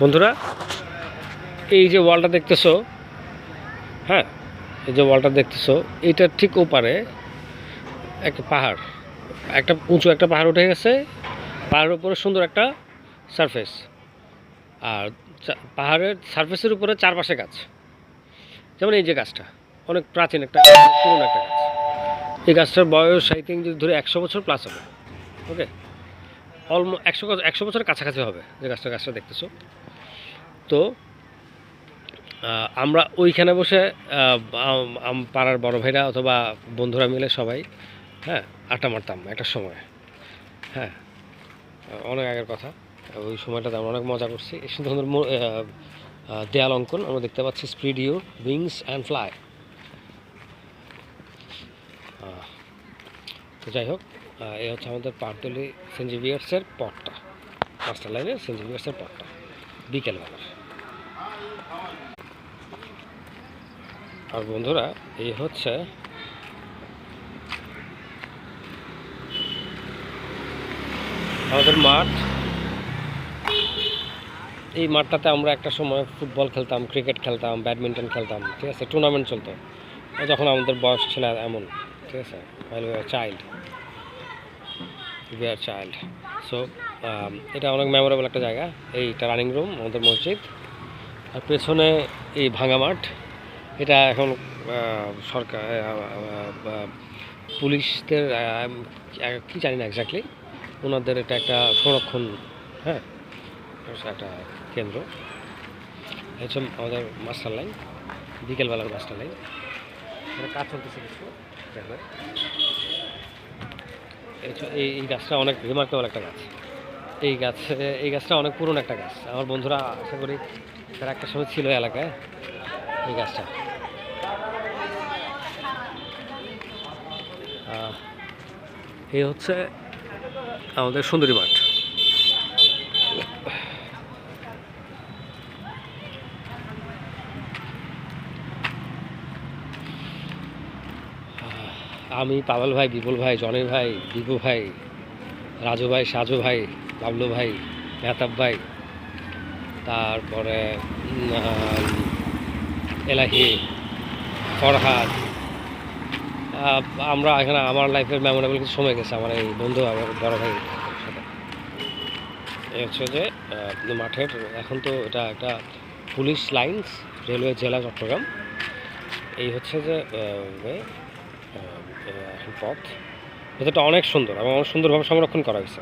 বন্ধুরা, এই যে ওয়ালটা দেখতেছো, হ্যাঁ, এই যে ওয়ালটা দেখতেছো, এইটার ঠিক ওপারে একটা পাহাড়, একটা উঁচু একটা পাহাড় উঠে গেছে। পাহাড়ের উপরে সুন্দর একটা সারফেস, আর পাহাড়ের সারফেসের উপরে চারপাশে গাছ। যেমন এই যে গাছটা অনেক প্রাচীন একটা পুরনো একটা গাছ। এই গাছটার বয়স আই থিঙ্ক যদি ধরে 100 বছর প্লাস হবে। ওকে, একশো বছরের কাছাকাছি হবে যে গাছটা দেখতেছো। তো আমরা ওইখানে বসে পাড়ার বড় ভাইরা অথবা বন্ধুরা মিলে সবাই, হ্যাঁ, আড্ডা মারতাম একটা সময়। হ্যাঁ, অনেক আগের কথা। ওই সময়টাতে আমরা অনেক মজা করছি। এই সুন্দর দেয়াল অঙ্কন আমরা দেখতে পাচ্ছি, স্প্রিড ইউর উইংস অ্যান্ড ফ্লাই। তো যাই হোক, এই হচ্ছে আমাদের পারতলি সেন্ট জেভিয়ার্সের পথটা, মাস্টার লাইনের সেন্ট জেভিয়ার্সের পথটা বিকেলবেলার। আর বন্ধুরা, এই হচ্ছে আমাদের মাঠ। এই মাঠটাতে আমরা একটা সময় ফুটবল খেলতাম, ক্রিকেট খেলতাম, ব্যাডমিন্টন খেলতাম, ঠিক আছে, টুর্নামেন্ট চলতো যখন আমাদের বয়স ছিল এমন, ঠিক আছে, চাইল্ড। সো এটা অনেক মেমোরেবল একটা জায়গা। এইটা রানিং রুম আমাদের মসজিদ, আর পেছনে এই ভাঙা মাঠ। এটা এখন সরকার, পুলিশদের, কি জানি না এক্স্যাক্টলি, ওনাদের এটা একটা সংরক্ষণ, হ্যাঁ, একটা কেন্দ্র। হচ্ছে আমাদের মাস্টার লাইন, বিকেলবেলার মাস্টার লাইন। কাজ চলতেছে কিছু। এই গাছটা অনেক রিমার্কেবল একটা গাছ। এই গাছটা অনেক পুরনো একটা গাছ। আমার বন্ধুরা আশা করি তারা একটা সময় ছিল এলাকায় এই গাছটা। এই হচ্ছে আমাদের সুন্দরী মাঠ। আমি, পাবেল ভাই, বিপুল ভাই, জনি ভাই, দীপু ভাই, রাজু ভাই, সাজু ভাই, বাবলু ভাই, মেহতাব ভাই, তারপরে এলাহি, ফরহাদ। আমরা এখানে আমার লাইফের মেমোরেবল কিছু সময় গেছে আমার এই বন্ধু, আমার বড় ভাই সাথে। এই হচ্ছে যে মাঠের, এখন তো এটা একটা পুলিশ লাইন্স, রেলওয়ে, জেলা চট্টগ্রাম। এই হচ্ছে যে এখন পথ। ভেতরটা অনেক সুন্দর এবং অনেক সুন্দরভাবে সংরক্ষণ করা হয়েছে।